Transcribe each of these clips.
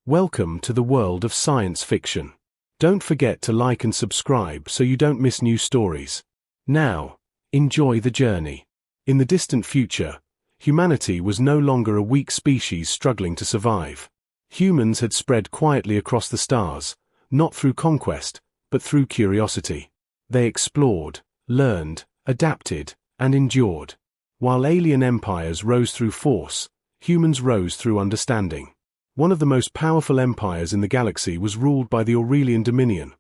Welcome to the world of science fiction. Don't forget to like and subscribe so you don't miss new stories. Now, enjoy the journey. In the distant future, humanity was no longer a weak species struggling to survive. Humans had spread quietly across the stars, not through conquest, but through curiosity. They explored, learned, adapted, and endured. While alien empires rose through force, humans rose through understanding. One of the most powerful empires in the galaxy was ruled by the Aurelian Dominion,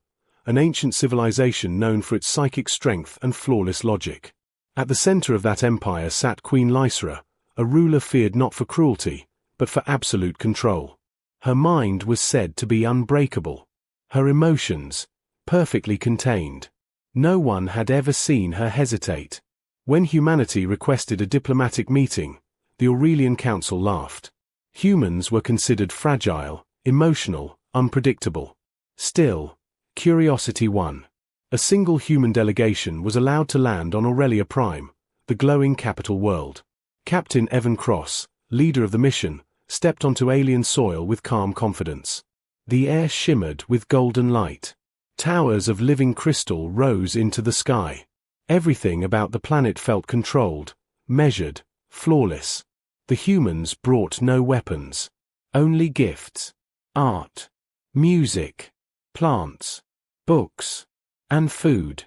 an ancient civilization known for its psychic strength and flawless logic. At the center of that empire sat Queen Lysra, a ruler feared not for cruelty, but for absolute control. Her mind was said to be unbreakable. Her emotions, perfectly contained. No one had ever seen her hesitate. When humanity requested a diplomatic meeting, the Aurelian Council laughed. Humans were considered fragile, emotional, unpredictable. Still, curiosity won. A single human delegation was allowed to land on Aurelia Prime, the glowing capital world. Captain Evan Cross, leader of the mission, stepped onto alien soil with calm confidence. The air shimmered with golden light. Towers of living crystal rose into the sky. Everything about the planet felt controlled, measured, flawless. The humans brought no weapons. Only gifts. Art. Music. Plants. Books. And food.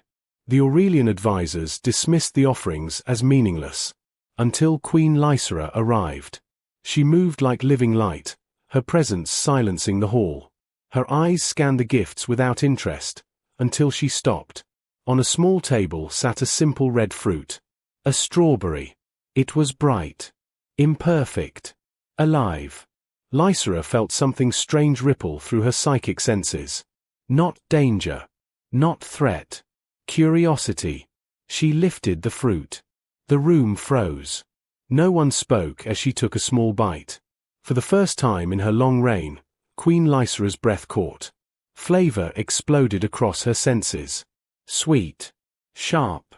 The Aurelian advisors dismissed the offerings as meaningless. Until Queen Lysra arrived. She moved like living light, her presence silencing the hall. Her eyes scanned the gifts without interest, until she stopped. On a small table sat a simple red fruit. A strawberry. It was bright. Imperfect. Alive. Lysra felt something strange ripple through her psychic senses. Not danger. Not threat. Curiosity. She lifted the fruit. The room froze. No one spoke as she took a small bite. For the first time in her long reign, Queen Lysra's breath caught. Flavor exploded across her senses. Sweet. Sharp.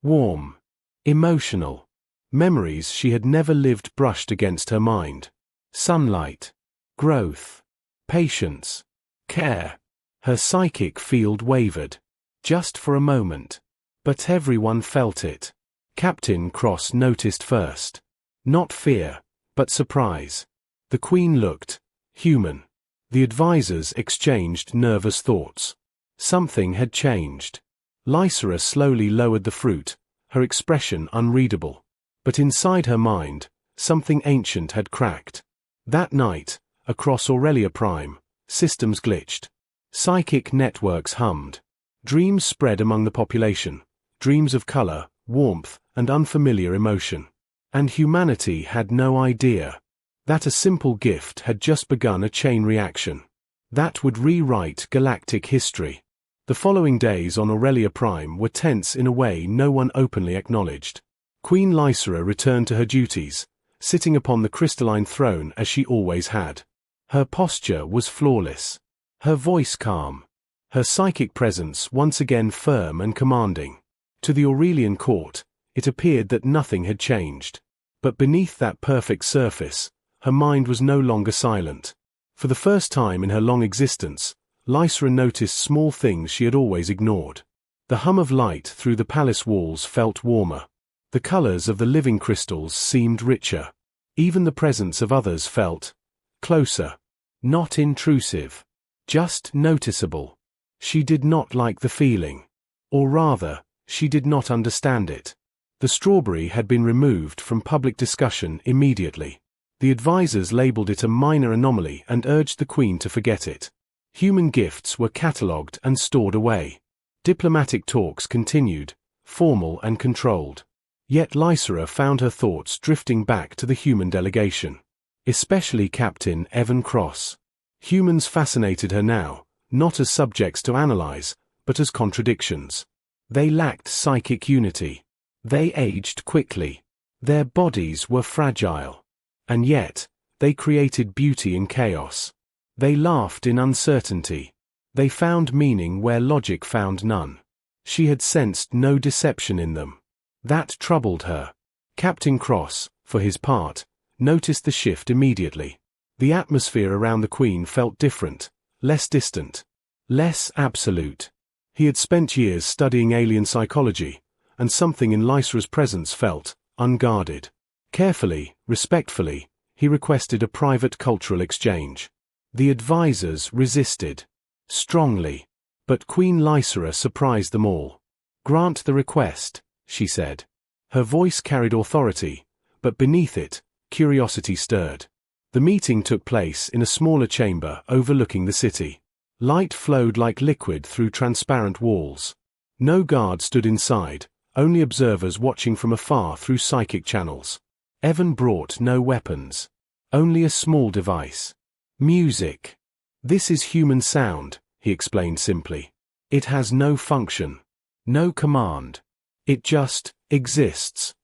Warm. Emotional. Memories she had never lived brushed against her mind. Sunlight. Growth. Patience. Care. Her psychic field wavered. Just for a moment. But everyone felt it. Captain Cross noticed first. Not fear, but surprise. The Queen looked human. The advisors exchanged nervous thoughts. Something had changed. Lysra slowly lowered the fruit, her expression unreadable. But inside her mind, something ancient had cracked. That night, across Aurelia Prime, systems glitched. Psychic networks hummed. Dreams spread among the population, dreams of color, warmth, and unfamiliar emotion. And humanity had no idea that a simple gift had just begun a chain reaction that would rewrite galactic history. The following days on Aurelia Prime were tense in a way no one openly acknowledged. Queen Lysra returned to her duties, sitting upon the crystalline throne as she always had. Her posture was flawless. Her voice calm. Her psychic presence once again firm and commanding. To the Aurelian court, it appeared that nothing had changed. But beneath that perfect surface, her mind was no longer silent. For the first time in her long existence, Lysra noticed small things she had always ignored. The hum of light through the palace walls felt warmer. The colors of the living crystals seemed richer. Even the presence of others felt closer. Not intrusive. Just noticeable. She did not like the feeling. Or rather, she did not understand it. The strawberry had been removed from public discussion immediately. The advisors labeled it a minor anomaly and urged the Queen to forget it. Human gifts were catalogued and stored away. Diplomatic talks continued, formal and controlled. Yet Lysra found her thoughts drifting back to the human delegation. Especially Captain Evan Cross. Humans fascinated her now, not as subjects to analyze, but as contradictions. They lacked psychic unity. They aged quickly. Their bodies were fragile. And yet, they created beauty in chaos. They laughed in uncertainty. They found meaning where logic found none. She had sensed no deception in them. That troubled her. Captain Cross, for his part, noticed the shift immediately. The atmosphere around the Queen felt different, less distant, less absolute. He had spent years studying alien psychology, and something in Lysera's presence felt unguarded. Carefully, respectfully, he requested a private cultural exchange. The advisors resisted. Strongly. But Queen Lysera surprised them all. "Grant the request," she said. Her voice carried authority, but beneath it, curiosity stirred. The meeting took place in a smaller chamber overlooking the city. Light flowed like liquid through transparent walls. No guard stood inside, only observers watching from afar through psychic channels. Evan brought no weapons. Only a small device. Music. "This is human sound," he explained simply. "It has no function. No command. It just exists."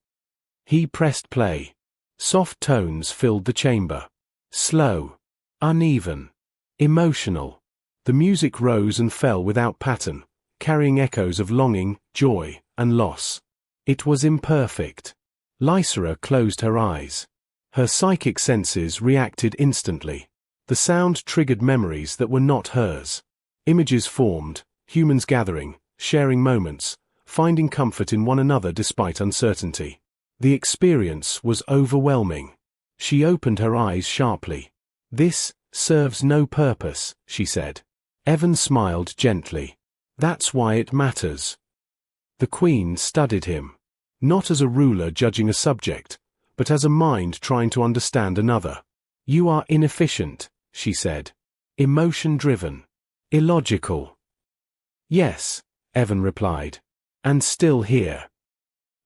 He pressed play. Soft tones filled the chamber. Slow. Uneven. Emotional. The music rose and fell without pattern, carrying echoes of longing, joy, and loss. It was imperfect. Lysera closed her eyes. Her psychic senses reacted instantly. The sound triggered memories that were not hers. Images formed, humans gathering, sharing moments, finding comfort in one another despite uncertainty. The experience was overwhelming. She opened her eyes sharply. "This serves no purpose," she said. Evan smiled gently. "That's why it matters." The Queen studied him. Not as a ruler judging a subject, but as a mind trying to understand another. "You are inefficient," she said. "Emotion-driven. Illogical." "Yes," Evan replied. "And still here."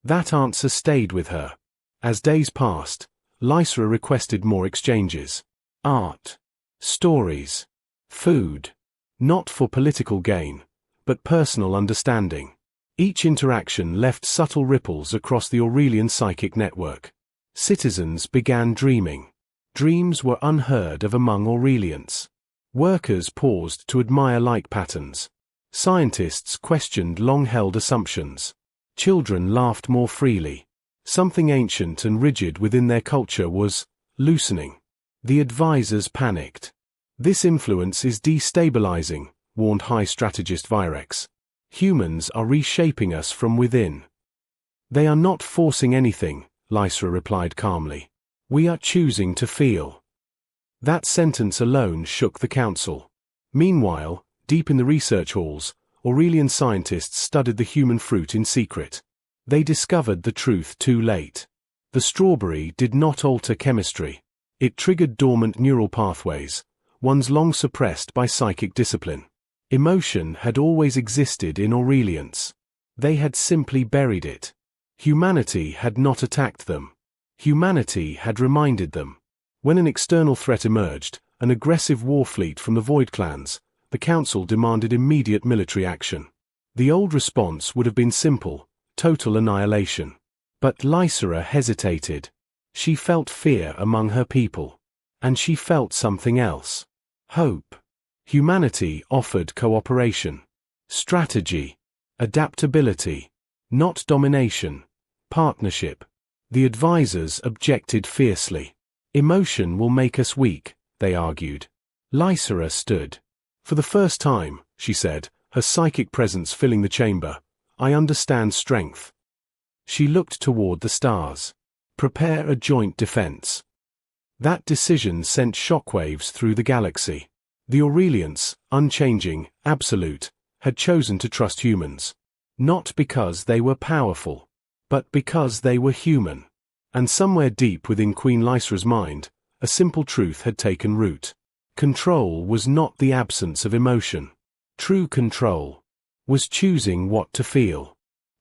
That answer stayed with her. As days passed, Lysera requested more exchanges. Art. Stories. Food. Not for political gain, but personal understanding. Each interaction left subtle ripples across the Aurelian psychic network. Citizens began dreaming. Dreams were unheard of among Aurelians. Workers paused to admire like patterns. Scientists questioned long-held assumptions. Children laughed more freely. Something ancient and rigid within their culture was loosening. The advisors panicked. "This influence is destabilizing," warned High Strategist Virex. "Humans are reshaping us from within." "They are not forcing anything," Lysera replied calmly. "We are choosing to feel." That sentence alone shook the council. Meanwhile, deep in the research halls, Aurelian scientists studied the human fruit in secret. They discovered the truth too late. The strawberry did not alter chemistry. It triggered dormant neural pathways, ones long suppressed by psychic discipline. Emotion had always existed in Aurelians. They had simply buried it. Humanity had not attacked them. Humanity had reminded them. When an external threat emerged, an aggressive war fleet from the Void clans, the Council demanded immediate military action. The old response would have been simple: total annihilation. But Lysera hesitated. She felt fear among her people. And she felt something else. Hope. Humanity offered cooperation. Strategy. Adaptability. Not domination. Partnership. The advisors objected fiercely. "Emotion will make us weak," they argued. Lysera stood. "For the first time," she said, her psychic presence filling the chamber, "I understand strength." She looked toward the stars. "Prepare a joint defense." That decision sent shockwaves through the galaxy. The Aurelians, unchanging, absolute, had chosen to trust humans. Not because they were powerful, but because they were human. And somewhere deep within Queen Lysera's mind, a simple truth had taken root. Control was not the absence of emotion. True control was choosing what to feel.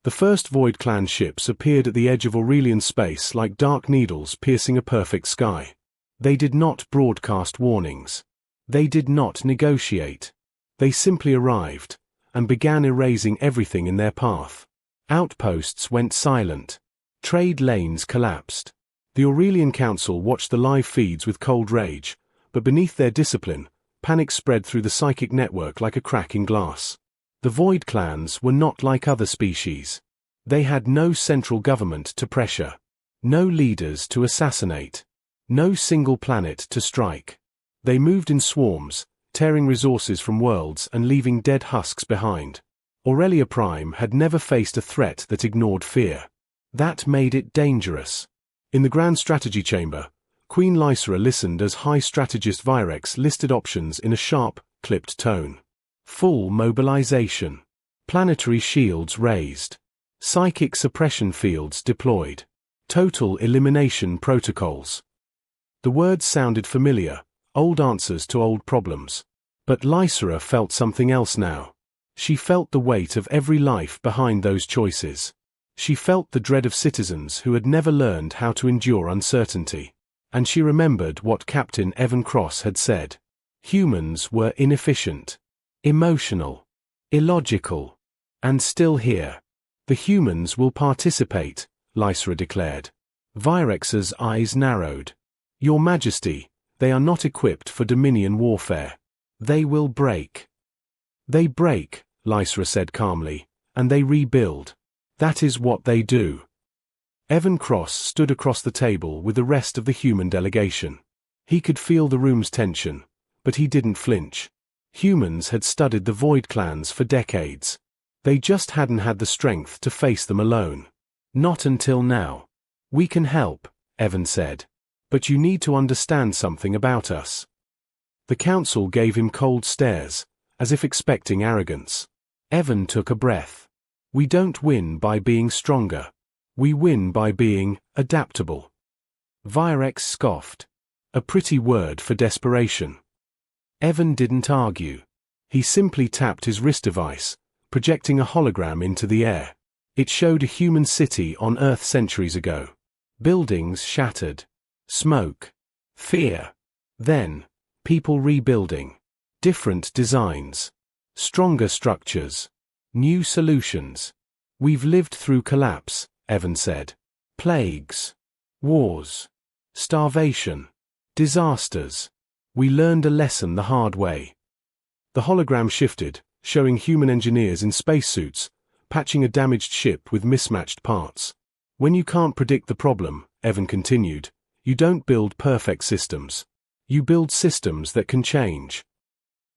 The first Void Clan ships appeared at the edge of Aurelian space like dark needles piercing a perfect sky. They did not broadcast warnings. They did not negotiate. They simply arrived, and began erasing everything in their path. Outposts went silent. Trade lanes collapsed. The Aurelian Council watched the live feeds with cold rage, but beneath their discipline, panic spread through the psychic network like a crack in glass. The Void clans were not like other species. They had no central government to pressure. No leaders to assassinate. No single planet to strike. They moved in swarms, tearing resources from worlds and leaving dead husks behind. Aurelia Prime had never faced a threat that ignored fear. That made it dangerous. In the Grand Strategy Chamber, Queen Lysera listened as High Strategist Virex listed options in a sharp, clipped tone. Full mobilization. Planetary shields raised. Psychic suppression fields deployed. Total elimination protocols. The words sounded familiar, old answers to old problems. But Lysera felt something else now. She felt the weight of every life behind those choices. She felt the dread of citizens who had never learned how to endure uncertainty. And she remembered what Captain Evan Cross had said. Humans were inefficient, emotional, illogical, and still here. The humans will participate, Lysera declared. Virex's eyes narrowed. Your Majesty, they are not equipped for Dominion warfare. They will break. They break, Lysera said calmly, and they rebuild. That is what they do. Evan Cross stood across the table with the rest of the human delegation. He could feel the room's tension, but he didn't flinch. Humans had studied the Void Clans for decades. They just hadn't had the strength to face them alone. Not until now. We can help, Evan said. But you need to understand something about us. The council gave him cold stares, as if expecting arrogance. Evan took a breath. We don't win by being stronger. We win by being adaptable. Virex scoffed. A pretty word for desperation. Evan didn't argue. He simply tapped his wrist device, projecting a hologram into the air. It showed a human city on Earth centuries ago. Buildings shattered. Smoke. Fear. Then, people rebuilding. Different designs. Stronger structures. New solutions. We've lived through collapse, Evan said. Plagues. Wars. Starvation. Disasters. We learned a lesson the hard way. The hologram shifted, showing human engineers in spacesuits, patching a damaged ship with mismatched parts. When you can't predict the problem, Evan continued, you don't build perfect systems. You build systems that can change.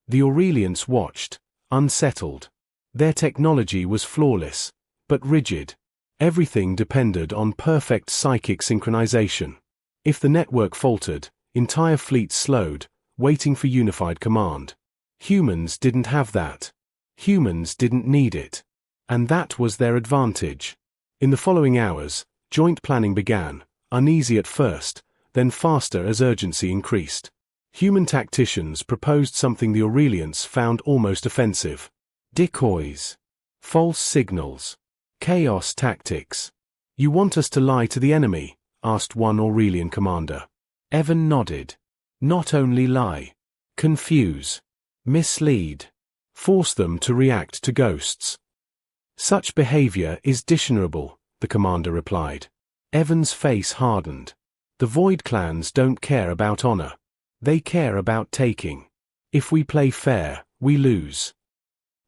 The Aurelians watched, unsettled. Their technology was flawless, but rigid. Everything depended on perfect psychic synchronization. If the network faltered, entire fleets slowed, waiting for unified command. Humans didn't have that. Humans didn't need it. And that was their advantage. In the following hours, joint planning began, uneasy at first, then faster as urgency increased. Human tacticians proposed something the Aurelians found almost offensive. Decoys. False signals. Chaos tactics. You want us to lie to the enemy? Asked one Aurelian commander. Evan nodded. Not only lie. Confuse. Mislead. Force them to react to ghosts. Such behavior is dishonorable, the commander replied. Evan's face hardened. The Void Clans don't care about honor. They care about taking. If we play fair, we lose.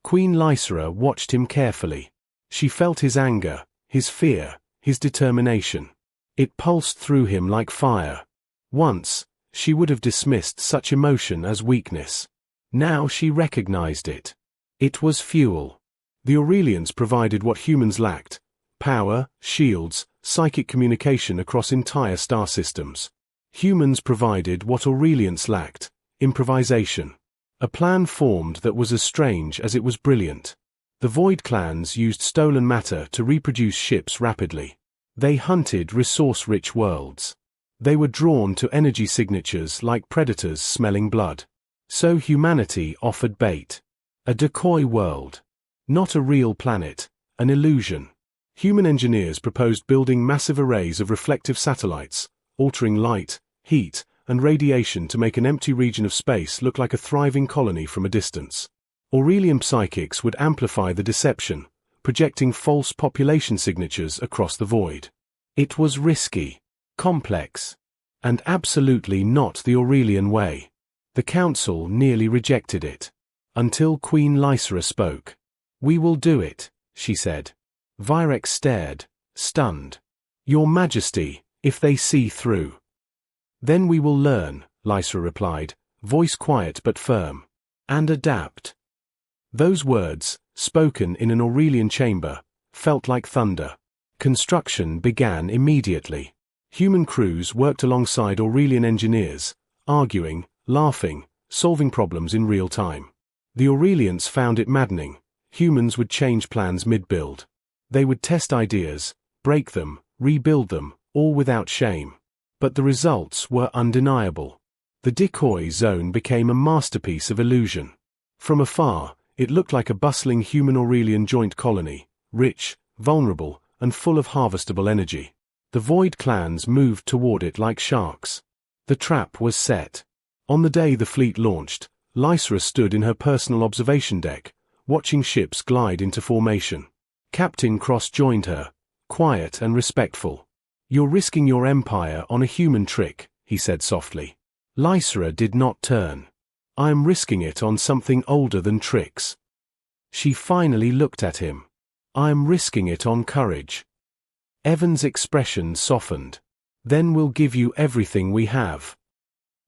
Queen Lysera watched him carefully. She felt his anger, his fear, his determination. It pulsed through him like fire. Once, she would have dismissed such emotion as weakness. Now she recognized it. It was fuel. The Aurelians provided what humans lacked: power, shields, psychic communication across entire star systems. Humans provided what Aurelians lacked: improvisation. A plan formed that was as strange as it was brilliant. The Void Clans used stolen matter to reproduce ships rapidly. They hunted resource-rich worlds. They were drawn to energy signatures like predators smelling blood. So humanity offered bait. A decoy world. Not a real planet, an illusion. Human engineers proposed building massive arrays of reflective satellites, altering light, heat, and radiation to make an empty region of space look like a thriving colony from a distance. Aurelian psychics would amplify the deception, projecting false population signatures across the void. It was risky, complex, and absolutely not the Aurelian way. The council nearly rejected it. Until Queen Lysera spoke. "We will do it," she said. Virex stared, stunned. "Your Majesty, if they see through." Then we will learn, Lysra replied, voice quiet but firm. And adapt. Those words, spoken in an Aurelian chamber, felt like thunder. Construction began immediately. Human crews worked alongside Aurelian engineers, arguing, laughing, solving problems in real time. The Aurelians found it maddening. Humans would change plans mid-build. They would test ideas, break them, rebuild them, all without shame. But the results were undeniable. The decoy zone became a masterpiece of illusion. From afar, it looked like a bustling human Aurelian joint colony, rich, vulnerable, and full of harvestable energy. The Void clans moved toward it like sharks. The trap was set. On the day the fleet launched, Lysra stood in her personal observation deck, watching ships glide into formation. Captain Cross joined her, quiet and respectful. "You're risking your empire on a human trick," he said softly. Lysra did not turn. "I am risking it on something older than tricks." She finally looked at him. "I am risking it on courage." Evan's expression softened. "Then we'll give you everything we have."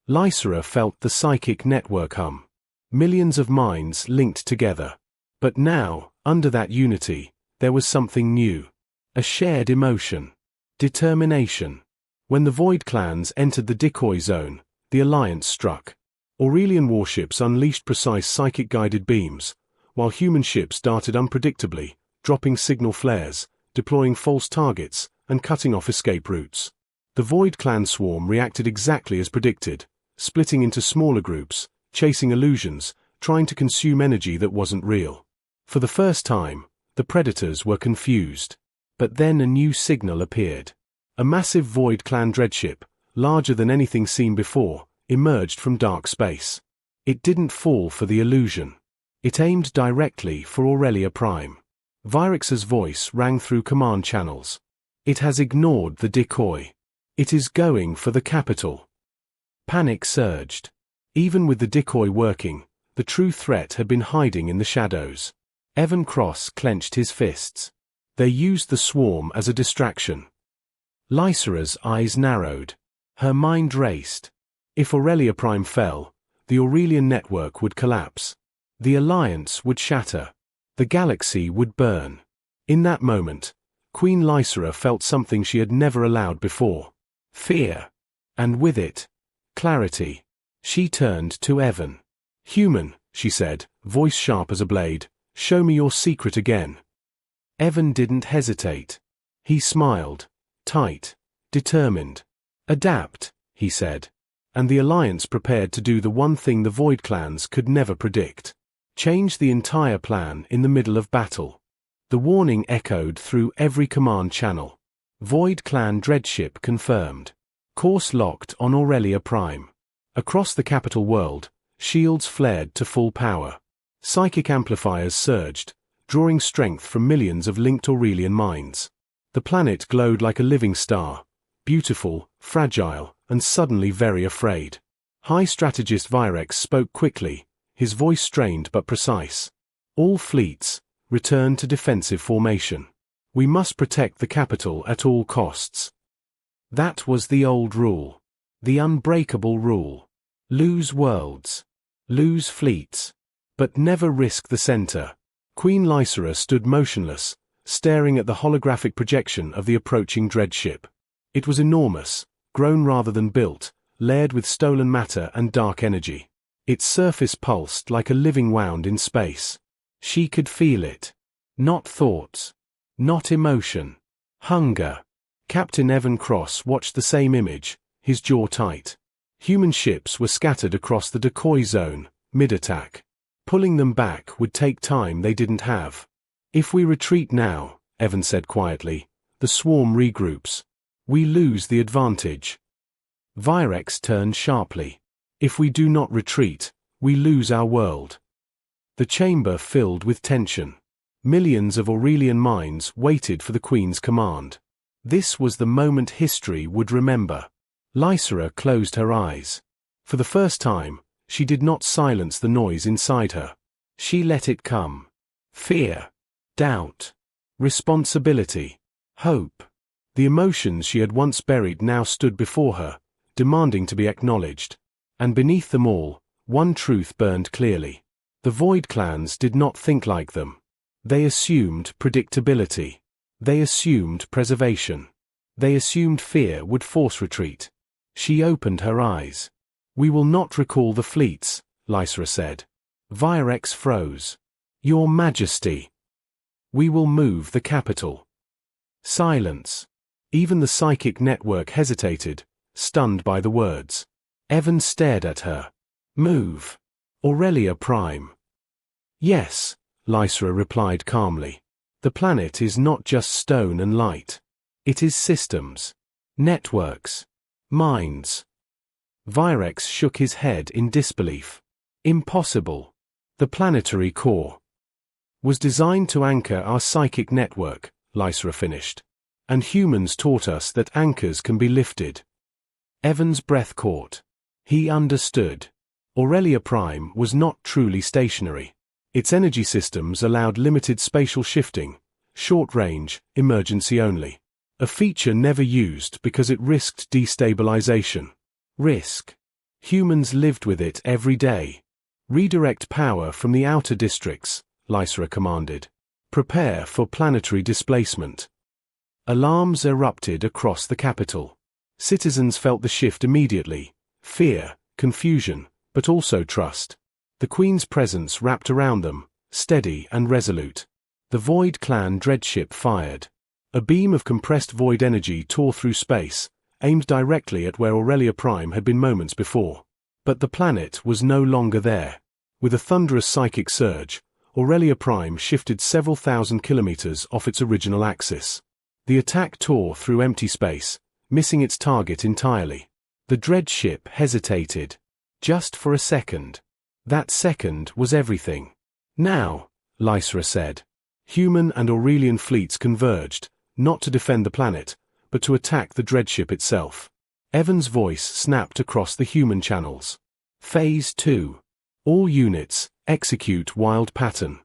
Lysra felt the psychic network hum. Millions of minds linked together. But now, under that unity, there was something new. A shared emotion. Determination. When the Void clans entered the decoy zone, the Alliance struck. Aurelian warships unleashed precise psychic-guided beams, while human ships darted unpredictably, dropping signal flares, deploying false targets, and cutting off escape routes. The Void clan swarm reacted exactly as predicted, splitting into smaller groups, chasing illusions, trying to consume energy that wasn't real. For the first time, the predators were confused. But then a new signal appeared. A massive Void clan dreadship, larger than anything seen before, emerged from dark space. It didn't fall for the illusion. It aimed directly for Aurelia Prime. Vyrex's voice rang through command channels. "It has ignored the decoy. It is going for the capital." Panic surged. Even with the decoy working, the true threat had been hiding in the shadows. Evan Cross clenched his fists. They used the swarm as a distraction. Lysra's eyes narrowed. Her mind raced. If Aurelia Prime fell, the Aurelian network would collapse. The Alliance would shatter. The galaxy would burn. In that moment, Queen Lysra felt something she had never allowed before. Fear. And with it, clarity. She turned to Evan. "Human," she said, voice sharp as a blade, "show me your secret again." Evan didn't hesitate. He smiled. Tight. Determined. "Adapt," he said. And the Alliance prepared to do the one thing the Void clans could never predict. Change the entire plan in the middle of battle. The warning echoed through every command channel. Void clan dreadship confirmed. Course locked on Aurelia Prime. Across the capital world, shields flared to full power. Psychic amplifiers surged, drawing strength from millions of linked Aurelian minds. The planet glowed like a living star, beautiful, fragile, and suddenly very afraid. High Strategist Vyrex spoke quickly, his voice strained but precise. "All fleets, return to defensive formation. We must protect the capital at all costs." That was the old rule. The unbreakable rule. Lose worlds. Lose fleets. But never risk the center. Queen Lysra stood motionless, staring at the holographic projection of the approaching dreadship. It was enormous, grown rather than built, layered with stolen matter and dark energy. Its surface pulsed like a living wound in space. She could feel it. Not thoughts. Not emotion. Hunger. Captain Evan Cross watched the same image, his jaw tight. Human ships were scattered across the decoy zone, mid-attack. Pulling them back would take time they didn't have. "If we retreat now," Evan said quietly, "the swarm regroups. We lose the advantage." Vyrex turned sharply. "If we do not retreat, we lose our world." The chamber filled with tension. Millions of Aurelian minds waited for the Queen's command. This was the moment history would remember. Lysra closed her eyes. For the first time, she did not silence the noise inside her. She let it come. Fear. Doubt. Responsibility. Hope. The emotions she had once buried now stood before her, demanding to be acknowledged. And beneath them all, one truth burned clearly. The Void clans did not think like them. They assumed predictability. They assumed preservation. They assumed fear would force retreat. She opened her eyes. "We will not recall the fleets," Lysra said. Virex froze. "Your Majesty." "We will move the capital." Silence. Even the psychic network hesitated, stunned by the words. Evan stared at her. "Move. Aurelia Prime." "Yes," Lysra replied calmly. "The planet is not just stone and light. It is systems. Networks. Minds." Virex shook his head in disbelief. "Impossible. The planetary core was designed to anchor our psychic network," Lysra finished. "And humans taught us that anchors can be lifted." Evan's breath caught. He understood. Aurelia Prime was not truly stationary. Its energy systems allowed limited spatial shifting, short range, emergency only. A feature never used because it risked destabilization. Risk. Humans lived with it every day. "Redirect power from the outer districts," Lysra commanded. "Prepare for planetary displacement." Alarms erupted across the capital. Citizens felt the shift immediately. Fear, confusion, but also trust. The Queen's presence wrapped around them, steady and resolute. The Void Clan dreadship fired. A beam of compressed void energy tore through space, aimed directly at where Aurelia Prime had been moments before. But the planet was no longer there. With a thunderous psychic surge, Aurelia Prime shifted several thousand kilometers off its original axis. The attack tore through empty space, missing its target entirely. The dreadship hesitated. Just for a second. That second was everything. "Now," Lysra said. Human and Aurelian fleets converged, not to defend the planet, but to attack the dreadship itself. Evan's voice snapped across the human channels. "Phase 2. All units, execute wild pattern."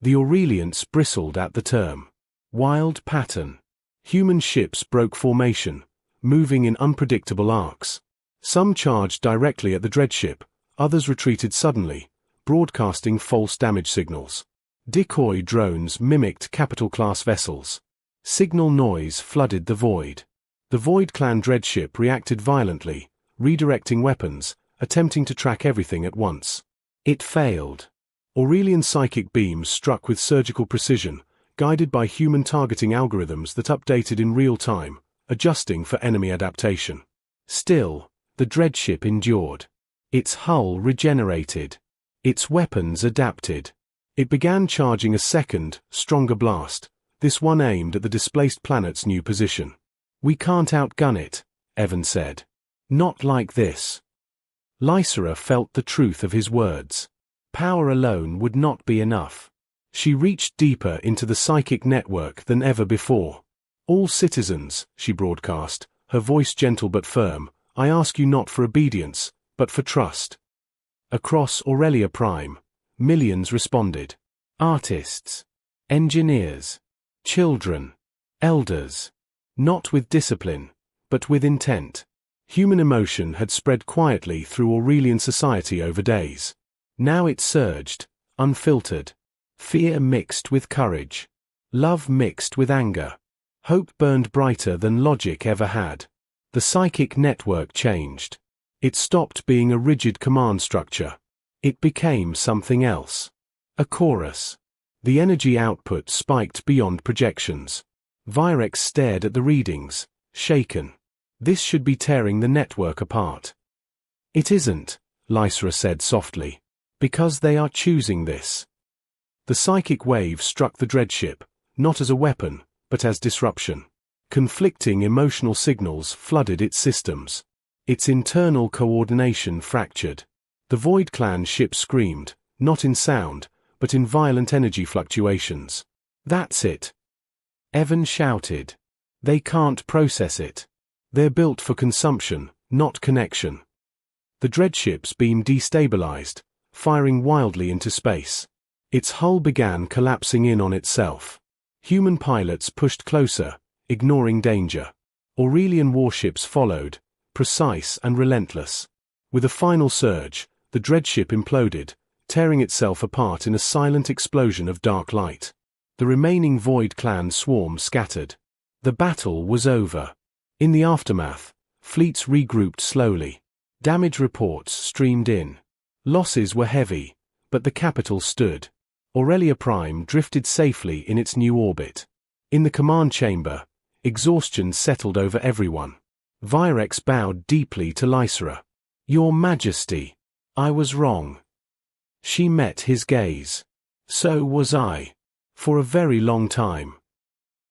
The Aurelians bristled at the term. Wild pattern. Human ships broke formation, moving in unpredictable arcs. Some charged directly at the dreadship, others retreated suddenly, broadcasting false damage signals. Decoy drones mimicked capital-class vessels. Signal noise flooded the void. The Void Clan dreadship reacted violently, redirecting weapons, attempting to track everything at once. It failed. Aurelian psychic beams struck with surgical precision, guided by human targeting algorithms that updated in real time, adjusting for enemy adaptation. Still, the dreadship endured. Its hull regenerated. Its weapons adapted. It began charging a second, stronger blast, this one aimed at the displaced planet's new position. "We can't outgun it," Evan said. "Not like this." Lysra felt the truth of his words. Power alone would not be enough. She reached deeper into the psychic network than ever before. "All citizens," she broadcast, her voice gentle but firm, "I ask you not for obedience, but for trust." Across Aurelia Prime, millions responded. Artists, engineers, children, elders. Not with discipline, but with intent. Human emotion had spread quietly through Aurelian society over days. Now it surged, unfiltered. Fear mixed with courage. Love mixed with anger. Hope burned brighter than logic ever had. The psychic network changed. It stopped being a rigid command structure. It became something else. A chorus. The energy output spiked beyond projections. Virex stared at the readings, shaken. This should be tearing the network apart. "It isn't," Lysra said softly, "because they are choosing this." The psychic wave struck the dreadship, not as a weapon, but as disruption. Conflicting emotional signals flooded its systems. Its internal coordination fractured. The Void Clan ship screamed, not in sound, but in violent energy fluctuations. "That's it!" Evan shouted. "They can't process it. They're built for consumption, not connection." The dreadship's beam destabilized, firing wildly into space. Its hull began collapsing in on itself. Human pilots pushed closer, ignoring danger. Aurelian warships followed, precise and relentless. With a final surge, the dreadship imploded, tearing itself apart in a silent explosion of dark light. The remaining Void Clan swarm scattered. The battle was over. In the aftermath, fleets regrouped slowly. Damage reports streamed in. Losses were heavy, but the capital stood. Aurelia Prime drifted safely in its new orbit. In the command chamber, exhaustion settled over everyone. Virex bowed deeply to Lysera. "Your Majesty, I was wrong." She met his gaze. "So was I. For a very long time."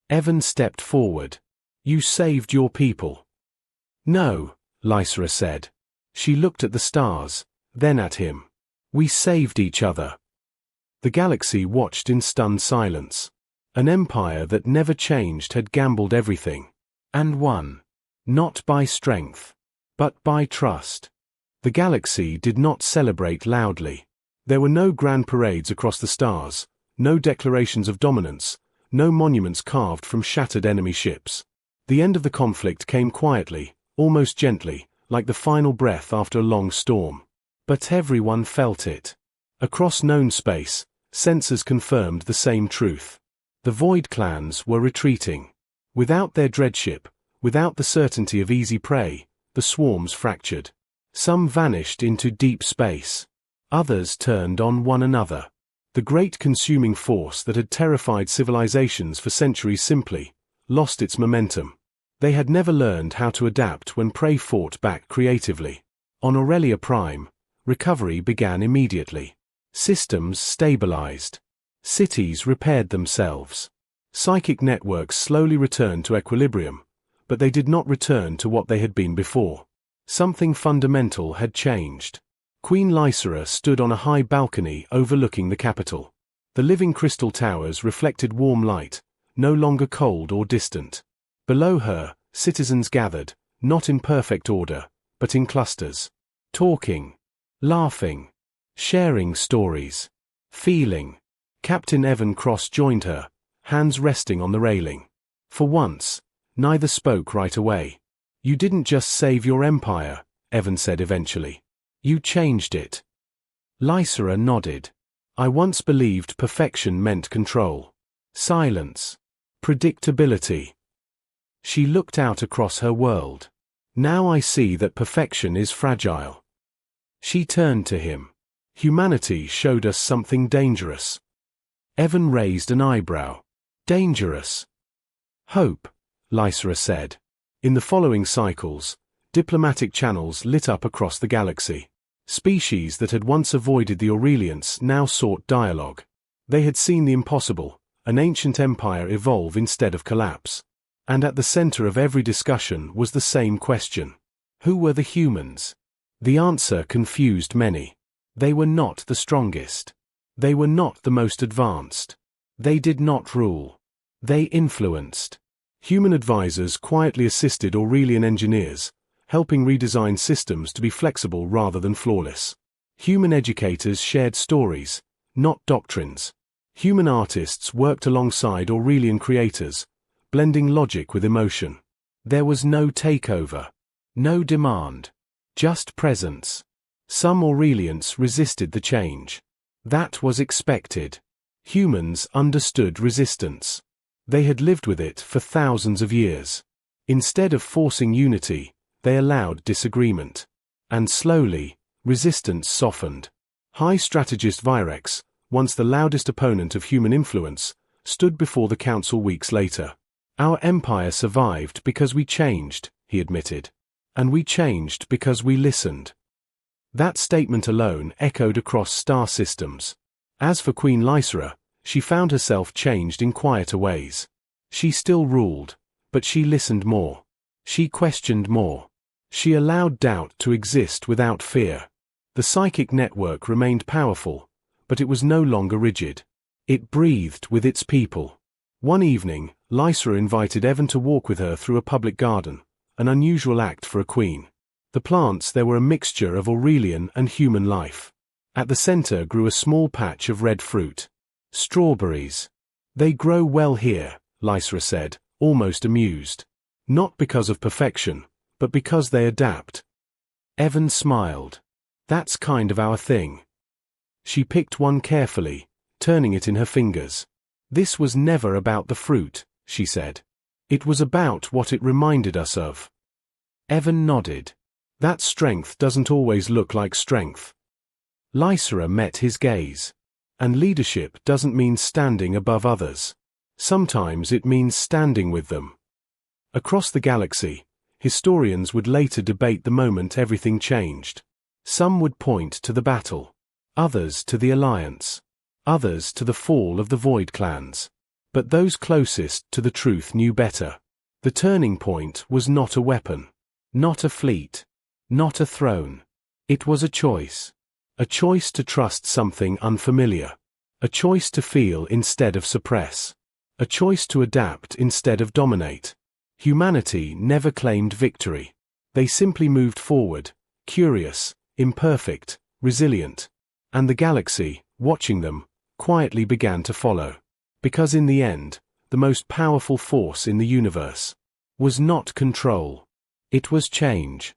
Evan stepped forward. "You saved your people." "No," Lysera said. She looked at the stars, then at him. "We saved each other." The galaxy watched in stunned silence. An empire that never changed had gambled everything. And won. Not by strength, but by trust. The galaxy did not celebrate loudly. There were no grand parades across the stars, no declarations of dominance, no monuments carved from shattered enemy ships. The end of the conflict came quietly, almost gently, like the final breath after a long storm. But everyone felt it. Across known space, sensors confirmed the same truth. The Void Clans were retreating. Without their dreadship, without the certainty of easy prey, the swarms fractured. Some vanished into deep space. Others turned on one another. The great consuming force that had terrified civilizations for centuries simply lost its momentum. They had never learned how to adapt when prey fought back creatively. On Aurelia Prime, recovery began immediately. Systems stabilized. Cities repaired themselves. Psychic networks slowly returned to equilibrium, but they did not return to what they had been before. Something fundamental had changed. Queen Lysera stood on a high balcony overlooking the capital. The living crystal towers reflected warm light, no longer cold or distant. Below her, citizens gathered, not in perfect order, but in clusters. Talking, laughing, sharing stories, feeling. Captain Evan Cross joined her, hands resting on the railing. For once, neither spoke right away. "You didn't just save your empire," Evan said eventually. "You changed it." Lysera nodded. "I once believed perfection meant control. Silence. Predictability." She looked out across her world. "Now I see that perfection is fragile." She turned to him. "Humanity showed us something dangerous." Evan raised an eyebrow. "Dangerous?" "Hope," Lysera said. In the following cycles, diplomatic channels lit up across the galaxy. Species that had once avoided the Aurelians now sought dialogue. They had seen the impossible, an ancient empire evolve instead of collapse. And at the center of every discussion was the same question. Who were the humans? The answer confused many. They were not the strongest. They were not the most advanced. They did not rule. They influenced. Human advisors quietly assisted Aurelian engineers, helping redesign systems to be flexible rather than flawless. Human educators shared stories, not doctrines. Human artists worked alongside Aurelian creators, blending logic with emotion. There was no takeover, no demand, just presence. Some Aurelians resisted the change. That was expected. Humans understood resistance. They had lived with it for thousands of years. Instead of forcing unity, they allowed disagreement. And slowly, resistance softened. High strategist Virex, once the loudest opponent of human influence, stood before the council weeks later. "Our empire survived because we changed," he admitted. "And we changed because we listened." That statement alone echoed across star systems. As for Queen Lysera, she found herself changed in quieter ways. She still ruled, but she listened more. She questioned more. She allowed doubt to exist without fear. The psychic network remained powerful, but it was no longer rigid. It breathed with its people. One evening, Lysera invited Evan to walk with her through a public garden, an unusual act for a queen. The plants there were a mixture of Aurelian and human life. At the center grew a small patch of red fruit. Strawberries. "They grow well here," Lysera said, almost amused. "Not because of perfection, but because they adapt. Evan smiled. That's kind of our thing. She picked one carefully, turning it in her fingers. This was never about the fruit, she said. It was about what it reminded us of. Evan nodded. That strength doesn't always look like strength. Lysera met his gaze. And leadership doesn't mean standing above others. Sometimes it means standing with them. Across the galaxy, historians would later debate the moment everything changed. Some would point to the battle. Others to the alliance. Others to the fall of the Void clans. But those closest to the truth knew better. The turning point was not a weapon. Not a fleet. Not a throne. It was a choice. A choice to trust something unfamiliar. A choice to feel instead of suppress. A choice to adapt instead of dominate. Humanity never claimed victory. They simply moved forward, curious, imperfect, resilient. And the galaxy, watching them, quietly began to follow. Because in the end, the most powerful force in the universe was not control. It was change.